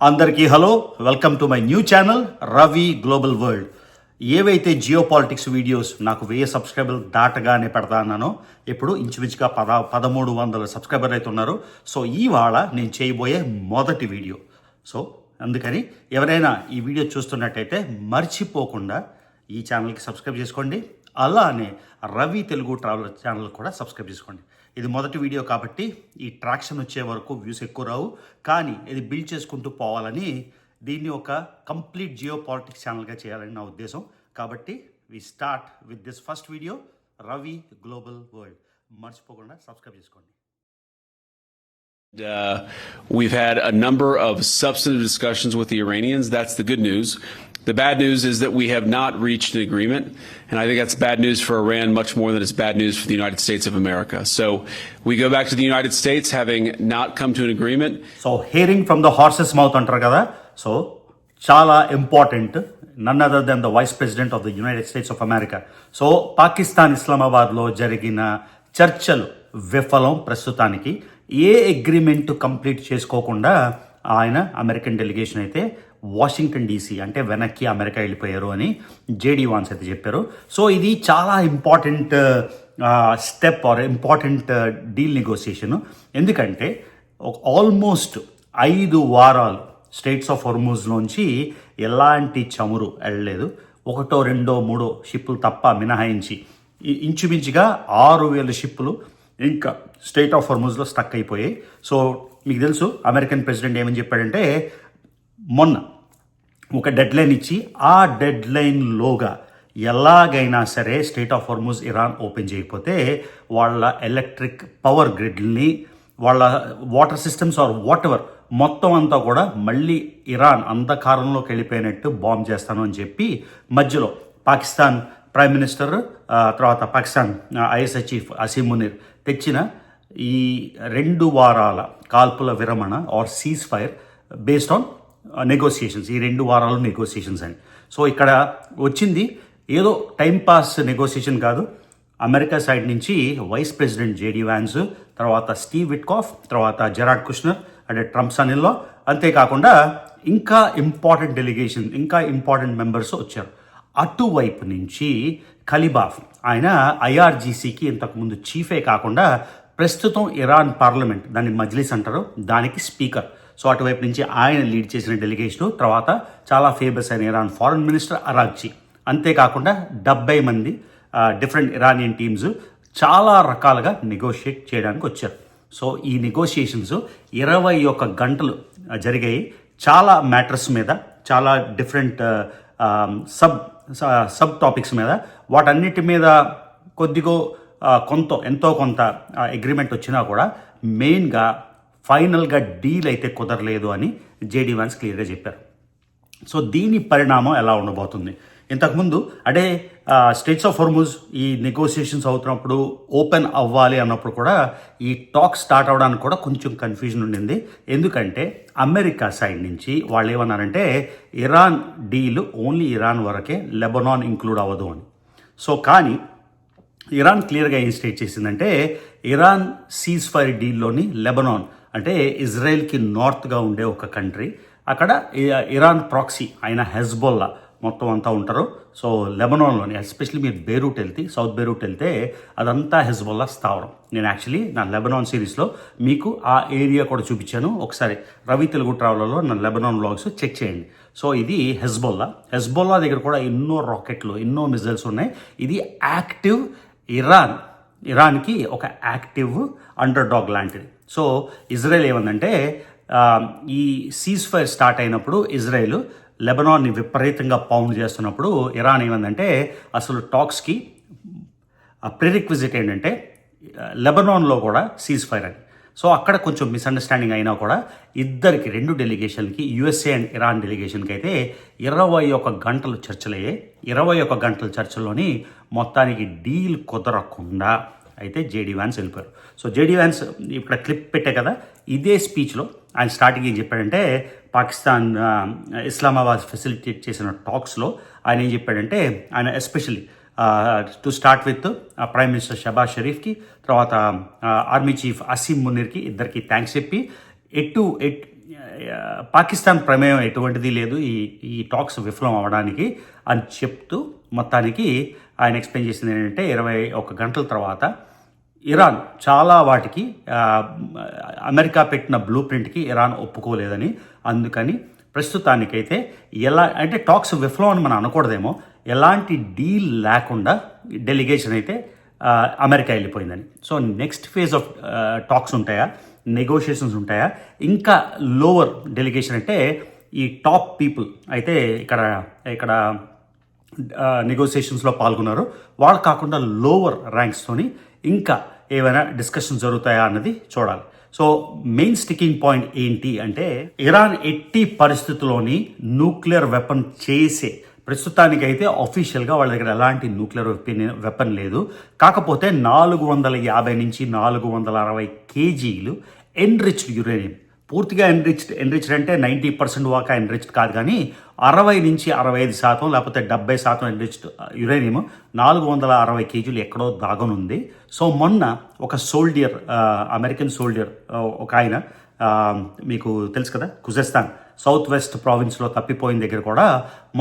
అందరికీ hello, welcome to my new channel Ravi global world. ఏవైతే geo politics videos నాకు 1000 సబ్స్క్రైబర్లు దాటగానే పెడతా అన్నానో ఇప్పుడు ఇంచుమించుగా 1300 సబ్స్క్రైబర్లు అయితే ఉన్నారు. సో ఇవాళ నేను చేయబోయే మొదటి వీడియో. సో అందుకని ఎవరైనా ఈ వీడియో చూస్తున్నట్టయితే మర్చిపోకుండా ఈ ఛానల్కి సబ్స్క్రైబ్ చేసుకోండి. అలానే రవి తెలుగు ట్రావెలర్ ఛానల్ కూడా సబ్స్క్రైబ్ చేసుకోండి. ఇది మొదటి వీడియో కాబట్టి ఈ ట్రాక్షన్ వచ్చే వరకు వ్యూస్ ఎక్కువ రావు, కానీ ఇది బిల్డ్ చేసుకుంటూ పోవాలని దీన్ని ఒక కంప్లీట్ జియో పాలిటిక్స్ ఛానల్గా చేయాలని నా ఉద్దేశం. కాబట్టి we start with this first video, Ravi global world. మర్చిపోకుండా సబ్స్క్రైబ్ చేసుకోండి. We've had a number of substantive discussions with the Iranians. That's the good news. The bad news is that we have not reached an agreement, and I think that's bad news for Iran much more than it's bad news for the United States of America. So we go back to the United States having not come to an agreement. So hearing from the horse's mouth antaru kada. So చాలా important, none other than the vice president of the United States of America. So Pakistan ఇస్లామాబాద్లో జరిగిన చర్చలు విఫలం. ప్రస్తుతానికి ఏ agreement complete చేసుకోకుండా ఆయన American delegation అయితే వాషింగ్టన్ డీసీ అంటే వెనక్కి అమెరికా వెళ్ళిపోయారు అని జేడీ వాన్స్ అయితే చెప్పారు. సో ఇది చాలా important step are important deal negotiation. ఎందుకంటే ఆల్మోస్ట్ 5 వారాలు స్ట్రెయిట్స్ ఆఫ్ హోర్ముజ్లోంచి ఎలాంటి చమురు వెళ్ళలేదు. 1, 2, 3 షిప్పులు తప్ప మినహాయించి ఇంచుమించుగా 6000 షిప్పులు ఇంకా స్ట్రెయిట్ ఆఫ్ హోర్ముజ్లో స్టక్ అయిపోయాయి. సో మీకు తెలుసు అమెరికన్ ప్రెసిడెంట్ ఏమని చెప్పాడంటే, మొన్న ఒక డెడ్ లైన్ ఇచ్చి ఆ డెడ్ లైన్లోగా ఎలాగైనా సరే strait of Hormuz Iran open చేయకపోతే వాళ్ళ ఎలక్ట్రిక్ పవర్ గ్రిడ్ని, వాళ్ళ water systems or whatever మొత్తం అంతా కూడా మళ్ళీ ఇరాన్ అంధకారంలోకి వెళ్ళిపోయినట్టు బాంబ్ చేస్తాను అని చెప్పి మధ్యలో పాకిస్తాన్ ప్రైమ్ మినిస్టర్ తర్వాత పాకిస్తాన్ ఐఎస్ఐ చీఫ్ అసీం మునీర్ తెచ్చిన ఈ 2 వారాల కాల్పుల విరమణ or cease fire based on negotiations, ఈ 2 వారాలు నెగోసియేషన్స్ అని. సో ఇక్కడ వచ్చింది ఏదో టైంపాస్ నెగోసియేషన్ కాదు. అమెరికా సైడ్ నుంచి వైస్ ప్రెసిడెంట్ జేడీ వ్యాన్స్, తర్వాత స్టీవ్ విట్కాఫ్, తర్వాత జెరాడ్ కుష్నర్ అంటే ట్రంప్ సన్-ఇన్-లా, అంతేకాకుండా ఇంకా ఇంపార్టెంట్ డెలిగేషన్, ఇంకా ఇంపార్టెంట్ మెంబర్స్ వచ్చారు. అటువైపు నుంచి ఖలీబాఫ్, ఆయన ఐఆర్జీసీకి ఇంతకుముందు చీఫే కాకుండా ప్రస్తుతం ఇరాన్ పార్లమెంట్, దాన్ని మజ్లిస్ అంటారు, దానికి స్పీకర్. సో అటువైపు నుంచి ఆయన లీడ్ చేసిన డెలిగేషను, తర్వాత చాలా ఫేమస్ అయిన ఇరాన్ ఫారెన్ మినిస్టర్ అరాగ్చి, అంతేకాకుండా 70 మంది డిఫరెంట్ ఇరానియన్ టీమ్స్ చాలా రకాలుగా నెగోషియేట్ చేయడానికి వచ్చారు. సో ఈ నెగోషియేషన్స్ 21 గంటలు జరిగాయి. చాలా మ్యాటర్స్ మీద, చాలా డిఫరెంట్ సబ్ టాపిక్స్ మీద, వాటన్నిటి మీద కొద్దిగో ఎంతో కొంత అగ్రిమెంట్ వచ్చినా కూడా మెయిన్గా ఫైనల్గా డీల్ అయితే కుదరలేదు అని జేడీ వాన్స్ క్లియర్గా చెప్పారు. సో దీని పరిణామం ఎలా ఉండబోతుంది? ఇంతకుముందు అంటే స్ట్రెయిట్స్ ఆఫ్ హోర్ముజ్ ఈ నెగోసియేషన్స్ అవుతున్నప్పుడు, ఓపెన్ అవ్వాలి అన్నప్పుడు కూడా ఈ టాక్ స్టార్ట్ అవ్వడానికి కూడా కొంచెం కన్ఫ్యూజన్ ఉండింది. ఎందుకంటే అమెరికా సైడ్ నుంచి వాళ్ళు ఏమన్నారంటే ఇరాన్ డీల్ ఓన్లీ ఇరాన్ వరకే, లెబనాన్ ఇంక్లూడ్ అవ్వదు అని. సో కానీ ఇరాన్ క్లియర్గా ఏం స్టేట్ చేసిందంటే, ఇరాన్ సీజ్ ఫైర్ డీల్లోని లెబనాన్ అంటే ఇజ్రాయెల్కి నార్త్గా ఉండే ఒక కంట్రీ, అక్కడ ఇరాన్ ప్రాక్సీ అయిన హెజ్బొల్లా మొత్తం అంతా ఉంటారు. సో లెబనాన్లోని ఎస్పెషల్లీ మీరు బేరూట్ వెళ్తే, సౌత్ బేరూట్ వెళ్తే అదంతా హెజ్బొల్లా స్థావరం. నేను యాక్చువల్లీ నా లెబనాన్ సిరీస్లో మీకు ఆ ఏరియా కూడా చూపించాను. ఒకసారి రవి తెలుగు ట్రావెలర్లో నా లెబనాన్ వ్లాగ్స్ చెక్ చేయండి. సో ఇది హెజ్బొల్లా దగ్గర కూడా ఎన్నో రాకెట్లు, ఎన్నో మిజైల్స్ ఉన్నాయి. ఇది యాక్టివ్ ఇరాన్కి ఒక యాక్టివ్ అండర్ డాగ్ లాంటిది. సో ఇజ్రాయెల్ ఏమందంటే, ఈ సీజ్ ఫైర్ స్టార్ట్ అయినప్పుడు ఇజ్రాయెల్ లెబనాన్ని విపరీతంగా పౌండ్ చేస్తున్నప్పుడు ఇరాన్ ఏమందంటే, అసలు టాక్స్కి ప్రిరిక్విజిట్ ఏంటంటే లెబనాన్లో కూడా సీజ్ ఫైర్ అని. సో అక్కడ కొంచెం మిస్అండర్స్టాండింగ్ అయినా కూడా ఇద్దరికి, 2 డెలిగేషన్కి, యుఎస్ఏ అండ్ ఇరాన్ డెలిగేషన్కి అయితే 21 గంటలు చర్చలయ్యాయి. 21 గంటల చర్చల్లోని మొత్తానికి డీల్ కుదరకుండా అయితే జేడీ వ్యాన్స్ వెళ్ళిపోయారు. సో జేడీ వ్యాన్స్ ఇక్కడ క్లిప్ పెట్టే కదా, ఇదే స్పీచ్లో ఆయన స్టార్టింగ్ ఏం చెప్పాడంటే, పాకిస్తాన్ ఇస్లామాబాద్ ఫెసిలిటేట్ చేసిన టాక్స్లో ఆయన ఏం చెప్పాడంటే, ఆయన especially to start with prime minister Shahbaz షరీఫ్కి, తర్వాత ఆర్మీ చీఫ్ అసీం మునీర్కి, ఇద్దరికి థ్యాంక్స్ చెప్పి పాకిస్తాన్ ప్రమేయం ఎటువంటిది లేదు ఈ టాక్స్ విఫలం అవ్వడానికి అని చెప్తూ మొత్తానికి ఆయన ఎక్స్ప్లెయిన్ చేసింది ఏంటంటే 21 గంటల తర్వాత ఇరాన్ చాలా వాటికి అమెరికా పెట్టిన బ్లూ ప్రింట్కి ఇరాన్ ఒప్పుకోలేదని, అందుకని ప్రస్తుతానికైతే అంటే టాక్స్ విఫలం అని మనం అనకూడదేమో, ఎలాంటి డీల్ లేకుండా డెలిగేషన్ అయితే అమెరికా వెళ్ళిపోయిందని. So next phase of talks ఉంటాయా, నెగోషియేషన్స్ ఉంటాయా, ఇంకా లోవర్ డెలిగేషన్ అంటే ఈ టాప్ పీపుల్ అయితే ఇక్కడ నెగోసియేషన్స్లో పాల్గొన్నారు, వాళ్ళు కాకుండా లోవర్ ర్యాంక్స్తోని ఇంకా ఏమైనా డిస్కషన్ జరుగుతాయా అన్నది చూడాలి. సో మెయిన్ స్టికింగ్ పాయింట్ ఏంటి అంటే ఇరాన్ ఎట్టి పరిస్థితుల్లోని న్యూక్లియర్ వెపన్ చేసే, ప్రస్తుతానికైతే అఫీషియల్గా వాళ్ళ దగ్గర ఎలాంటి న్యూక్లియర్ వెపన్ లేదు, కాకపోతే 450 నుంచి 460 కేజీలు ఎన్రిచ్డ్ యురేనియం, పూర్తిగా ఎన్రిచ్డ్ అంటే 90% వాకా ఎన్రిచ్డ్ కాదు, కానీ 60 నుంచి 65% లేకపోతే 70% ఎన్రిచ్డ్ యురేనియం 460 కేజీలు ఎక్కడో దాగనుంది. సో మొన్న ఒక సోల్డియర్, అమెరికన్ సోల్డియర్ ఒక ఆయన, మీకు తెలుసు కదా, ఖుజెస్తాన్ సౌత్ వెస్ట్ ప్రావిన్స్లో తప్పిపోయిన దగ్గర కూడా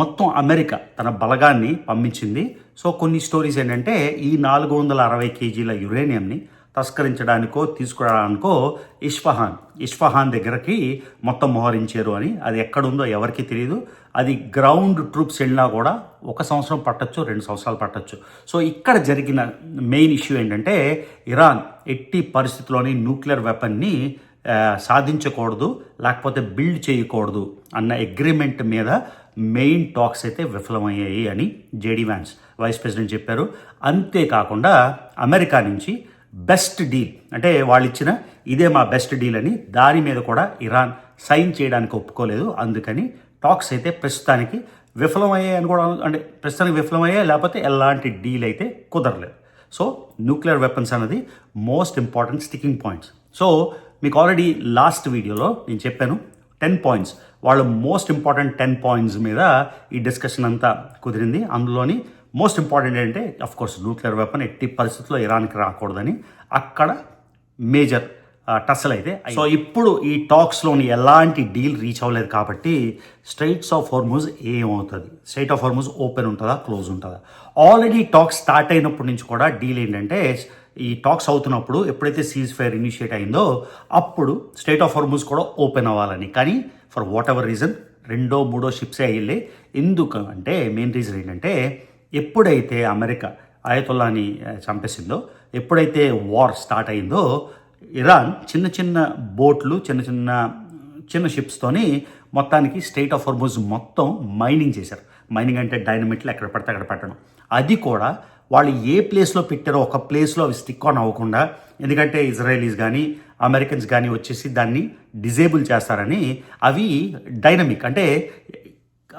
మొత్తం అమెరికా తన బలగాన్ని పంపించింది. సో కొన్ని స్టోరీస్ ఏంటంటే ఈ 460 కేజీల యురేనియంని తస్కరించడానికో తీసుకురావడానికో ఇస్ఫహాన్ దగ్గరకి మొత్తం మోహరించారు అని. అది ఎక్కడుందో ఎవరికి తెలియదు. అది గ్రౌండ్ ట్రూప్స్ వెళ్ళినా కూడా 1 సంవత్సరం పట్టచ్చు, 2 సంవత్సరాలు పట్టచ్చు. సో ఇక్కడ జరిగిన మెయిన్ ఇష్యూ ఏంటంటే ఇరాన్ ఎట్టి పరిస్థితుల్లోని న్యూక్లియర్ వెపన్ని సాధించకూడదు, లేకపోతే బిల్డ్ చేయకూడదు అన్న అగ్రిమెంట్ మీద మెయిన్ టాక్స్ అయితే విఫలమయ్యాయి అని జేడీ వ్యాన్స్ వైస్ ప్రెసిడెంట్ చెప్పారు. అంతేకాకుండా అమెరికా నుంచి బెస్ట్ డీల్ అంటే వాళ్ళు ఇచ్చిన ఇదే మా బెస్ట్ డీల్ అని, దాని మీద కూడా ఇరాన్ సైన్ చేయడానికి ఒప్పుకోలేదు. అందుకని టాక్స్ అయితే ప్రస్తుతానికి విఫలమయ్యాయి అని కూడా, అంటే ప్రస్తుతానికి విఫలమయ్యాయి, లేకపోతే ఎలాంటి డీల్ అయితే కుదరలేదు. సో న్యూక్లియర్ వెపన్స్ అనేది most important sticking points. So మీకు ఆల్రెడీ లాస్ట్ వీడియోలో నేను చెప్పాను 10 పాయింట్స్, వాళ్ళు మోస్ట్ ఇంపార్టెంట్ 10 పాయింట్స్ మీద ఈ డిస్కషన్ అంతా కుదిరింది. అందులోని మోస్ట్ ఇంపార్టెంట్ ఏంటంటే అఫ్కోర్స్ న్యూక్లియర్ వెపన్ ఎట్టి పరిస్థితుల్లో ఇరాన్కి రాకూడదని, అక్కడ మేజర్ టస్సల్ అయితే. సో ఇప్పుడు ఈ టాక్స్లోని ఎలాంటి డీల్ రీచ్ అవ్వలేదు కాబట్టి స్ట్రైట్స్ ఆఫ్ హోర్ముజ్ ఏమవుతుంది, స్ట్రైట్ ఆఫ్ హోర్ముజ్ ఓపెన్ ఉంటుందా, క్లోజ్ ఉంటుందా? ఆల్రెడీ టాక్స్ స్టార్ట్ అయినప్పటి నుంచి కూడా డీల్ ఏంటంటే ఈ టాక్స్ అవుతున్నప్పుడు ఎప్పుడైతే సీజ్ ఫైర్ ఇనిషియేట్ అయిందో అప్పుడు స్ట్రైట్ ఆఫ్ హోర్ముజ్ కూడా ఓపెన్ అవ్వాలని, కానీ ఫర్ వాట్ ఎవర్ రీజన్ 2, 3 షిప్సే అయ్యి. ఎందుకు అంటే మెయిన్ రీజన్ ఏంటంటే ఎప్పుడైతే అమెరికా ఆయతుల్లాని చంపేసిందో, ఎప్పుడైతే వార్ స్టార్ట్ అయిందో ఇరాన్ చిన్న బోట్లు చిన్న షిప్స్తోని మొత్తానికి స్ట్రైట్ ఆఫ్ హోర్ముజ్ మొత్తం మైనింగ్ చేశారు. మైనింగ్ అంటే డైనమిట్లు ఎక్కడ పడితే అక్కడ పెట్టడం. అది కూడా వాళ్ళు ఏ ప్లేస్లో పెట్టారో ఒక ప్లేస్లో అవి స్టిక్ ఆన్ అవ్వకుండా, ఎందుకంటే ఇజ్రాయలీస్ కానీ అమెరికన్స్ కానీ వచ్చేసి దాన్ని డిజేబుల్ చేస్తారని, అవి డైనమిక్ అంటే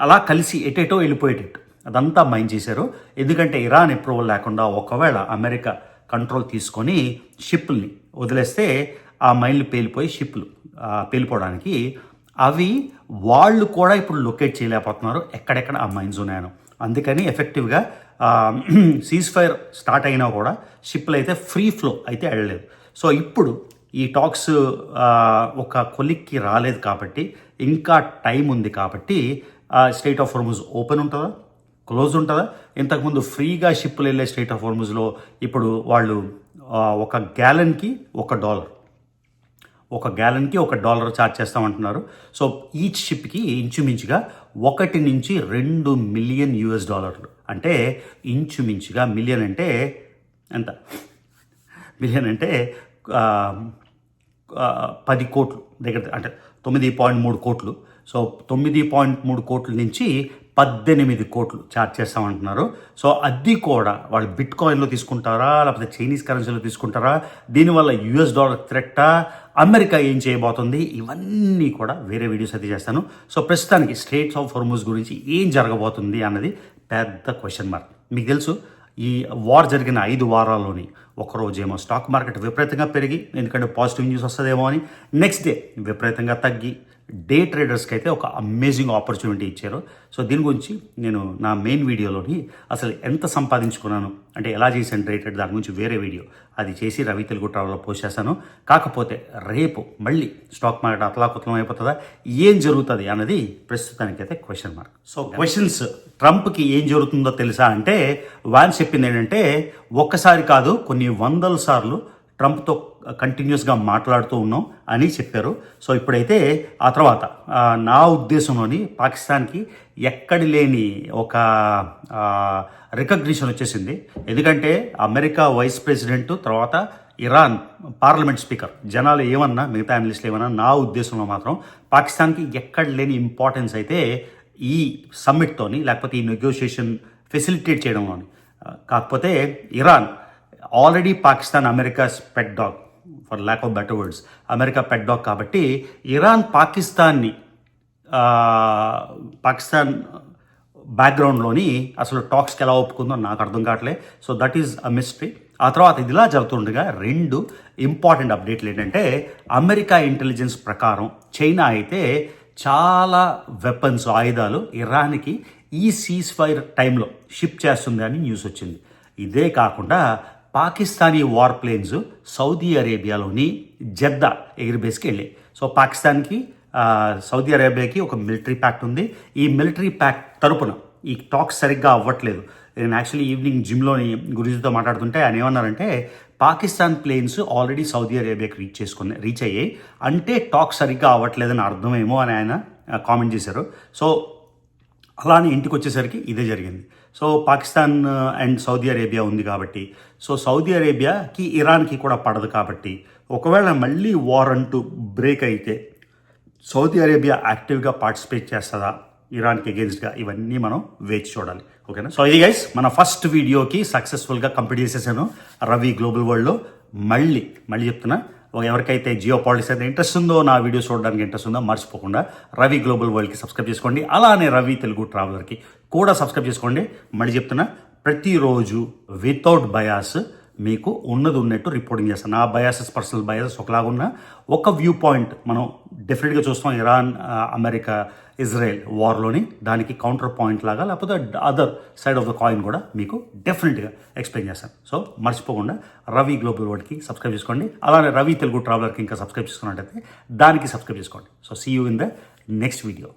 అలా కలిసి ఎటేటో వెళ్ళిపోయేటట్టు అదంతా మైన్ చేశారు. ఎందుకంటే ఇరాన్ అప్రూవల్ లేకుండా ఒకవేళ అమెరికా కంట్రోల్ తీసుకొని షిప్ని వదిలేస్తే ఆ మైన్లు పేలిపోయి షిప్లు పేలిపోవడానికి, అవి వాళ్ళు కూడా ఇప్పుడు లొకేట్ చేయలేకపోతున్నారు ఎక్కడెక్కడ ఆ మైన్స్ ఉన్నాయను. అందుకని ఎఫెక్టివ్గా సీజ్ ఫైర్ స్టార్ట్ అయినా కూడా షిప్లు అయితే ఫ్రీ ఫ్లో అయితే వెళ్ళలేదు. సో ఇప్పుడు ఈ టాక్స్ ఒక కొలిక్కి రాలేదు కాబట్టి, ఇంకా టైం ఉంది కాబట్టి స్ట్రైట్ ఆఫ్ హోర్ముజ్ ఓపెన్ ఉంటుందా, క్లోజ్ ఉంటుందా? ఇంతకుముందు ఫ్రీగా షిప్లు వెళ్ళే స్ట్రైట్ ఆఫ్ హోర్ముజ్లో ఇప్పుడు వాళ్ళు ఒక గ్యాలన్కి $1, $1 ఛార్జ్ చేస్తామంటున్నారు. సో ఈచ్ షిప్కి ఇంచుమించుగా 1 నుంచి 2 మిలియన్ US, అంటే ఇంచుమించుగా మిలియన్ అంటే ఎంత, మిలియన్ అంటే 10 కోట్లు దగ్గర, అంటే 9.3 కోట్లు. సో 9.3 కోట్ల నుంచి 18 కోట్లు ఛార్జ్ చేస్తామంటున్నారు. సో అది కూడా వాళ్ళు బిట్ కాయిన్లో తీసుకుంటారా, లేకపోతే చైనీస్ కరెన్సీలో తీసుకుంటారా, దీనివల్ల $, థ్రెట్టా, అమెరికా ఏం చేయబోతుంది, ఇవన్నీ కూడా వేరే వీడియోస్ అయితే చేస్తాను. సో ప్రస్తుతానికి స్ట్రైట్స్ ఆఫ్ హోర్ముజ్ గురించి ఏం జరగబోతుంది అన్నది పెద్ద క్వశ్చన్ మార్క్. మీకు తెలుసు ఈ వార్ జరిగిన 5 వారాల్లోని ఒకరోజేమో స్టాక్ మార్కెట్ విపరీతంగా పెరిగి, ఎందుకంటే పాజిటివ్ న్యూస్ వస్తుందేమో అని, నెక్స్ట్ డే విపరీతంగా తగ్గి, డే ట్రేడర్స్కి అయితే ఒక అమేజింగ్ ఆపర్చునిటీ ఇచ్చారు. సో దీని గురించి నేను నా మెయిన్ వీడియోలోని అసలు ఎంత సంపాదించుకున్నాను అంటే ఎలా చేశాను డే ట్రేడ్ దాని గురించి వేరే వీడియో అది చేసి రవి తెలుగు ట్రావెల్లో పోస్ట్ చేశాను. కాకపోతే రేపు మళ్ళీ స్టాక్ మార్కెట్ అతలాకుతలం అయిపోతుందా, ఏం జరుగుతుంది అన్నది ప్రస్తుతానికైతే క్వశ్చన్ మార్క్. సో క్వశ్చన్స్, ట్రంప్కి ఏం జరుగుతుందో తెలుసా అంటే వాన్స్ చెప్పింది ఏంటంటే ఒక్కసారి కాదు కొన్ని వందల సార్లు ట్రంప్తో కంటిన్యూస్గా మాట్లాడుతూ ఉన్నాం అని చెప్పారు. సో ఇప్పుడైతే ఆ తర్వాత నా ఉద్దేశంలోని పాకిస్తాన్కి ఎక్కడి లేని ఒక రికగ్నిషన్ వచ్చేసింది. ఎందుకంటే అమెరికా వైస్ ప్రెసిడెంట్ తర్వాత ఇరాన్ పార్లమెంట్ స్పీకర్ జనాలు ఏమన్నా మిగతా అనలిస్టులు ఏమన్నా నా ఉద్దేశంలో మాత్రం పాకిస్తాన్కి ఎక్కడ లేని ఇంపార్టెన్స్ అయితే ఈ సమ్మిట్తోని లేకపోతే ఈ నెగోషియేషన్ ఫెసిలిటేట్ చేయడంలోని. కాకపోతే Iran already Pakistan America's pet dog, for lack of better words America pet dog కాబట్టి ఇరాన్ పాకిస్తాన్ బ్యాక్గ్రౌండ్లోని అసలు టాక్స్కి ఎలా ఒప్పుకుందో నాకు అర్థం కావట్లే. So that is a mystery. ఆ తర్వాత ఇదిలా జరుగుతుండగా రెండు ఇంపార్టెంట్ అప్డేట్లు ఏంటంటే అమెరికా ఇంటెలిజెన్స్ ప్రకారం చైనా అయితే చాలా వెపన్స్ ఆయుధాలు ఇరాన్కి ఈ సీజ్ ఫైర్ టైంలో షిప్ చేస్తుంది అని న్యూస్ వచ్చింది. ఇదే కాకుండా పాకిస్తానీ వార్ ప్లేన్స్ సౌదీ అరేబియాలోని జెద్దా ఎయిర్ బేస్కి వెళ్ళాయి. సో పాకిస్తాన్కి సౌదీ అరేబియాకి ఒక మిలిటరీ ప్యాక్ట్ ఉంది. ఈ మిలిటరీ ప్యాక్ట్ తరపున ఈ టాక్స్ సరిగ్గా అవ్వట్లేదు. నేను యాక్చువల్లీ ఈవినింగ్ జిమ్లోని గురుజీతో మాట్లాడుతుంటే ఆయన ఏమన్నారంటే పాకిస్తాన్ ప్లేన్స్ ఆల్రెడీ సౌదీ అరేబియాకి రీచ్ అయ్యాయి అంటే టాక్స్ సరిగ్గా అవ్వట్లేదని అర్థమేమో అని ఆయన కామెంట్ చేశారు. సో అలానే ఇంటికి వచ్చేసరికి ఇదే జరిగింది. So Pakistan and Saudi Arabia ఉంది కాబట్టి సో సౌదీ అరేబియాకి ఇరాన్కి కూడా పడదు కాబట్టి ఒకవేళ మళ్ళీ వార్ అంటూ బ్రేక్ అయితే సౌదీ అరేబియా యాక్టివ్గా పార్టిసిపేట్ చేస్తుందా ఇరాన్కి అగేన్స్ట్గా, ఇవన్నీ మనం వేచి చూడాలి. ఓకేనా. సో ఇది గైస్ మన ఫస్ట్ వీడియోకి సక్సెస్ఫుల్గా కంప్లీట్ చేసేసాను రవి గ్లోబల్ వరల్డ్లో. మళ్ళీ చెప్తున్నా, ఎవరికైతే జియో పాలిటిక్స్ అయితే ఇంట్రెస్ట్ ఉందో, నా వీడియోస్ చూడడానికి ఇంట్రెస్ట్ ఉందో మర్చిపోకుండా రవి గ్లోబల్ వరల్డ్కి సబ్స్క్రైబ్ చేసుకోండి. అలానే రవి తెలుగు ట్రావెలర్కి కూడా సబ్స్క్రైబ్ చేసుకోండి. మళ్ళీ చెప్తున్నా, ప్రతిరోజు వితౌట్ బయాస్ మీకు ఉన్నది ఉన్నట్టు రిపోర్టింగ్ చేస్తాను. నా బయాసెస్ పర్సనల్ బయాసెస్ ఒకలాగున్నా ఒక వ్యూ పాయింట్ మనం డెఫినెట్గా చూస్తాం. ఇరాన్ అమెరికా ఇజ్రాయెల్ వార్లోని దానికి కౌంటర్ పాయింట్ లాగా లేకపోతే other side of the coin కూడా మీకు డెఫినెట్గా ఎక్స్ప్లెయిన్ చేస్తాను. సో మర్చిపోకుండా రవి గ్లోబల్ వరల్డ్కి సబ్స్క్రైబ్ చేసుకోండి. అలానే రవి తెలుగు ట్రావెలర్కి ఇంకా సబ్స్క్రైబ్ చేసుకున్నట్టయితే దానికి సబ్స్క్రైబ్ చేసుకోండి. So see you in the next video.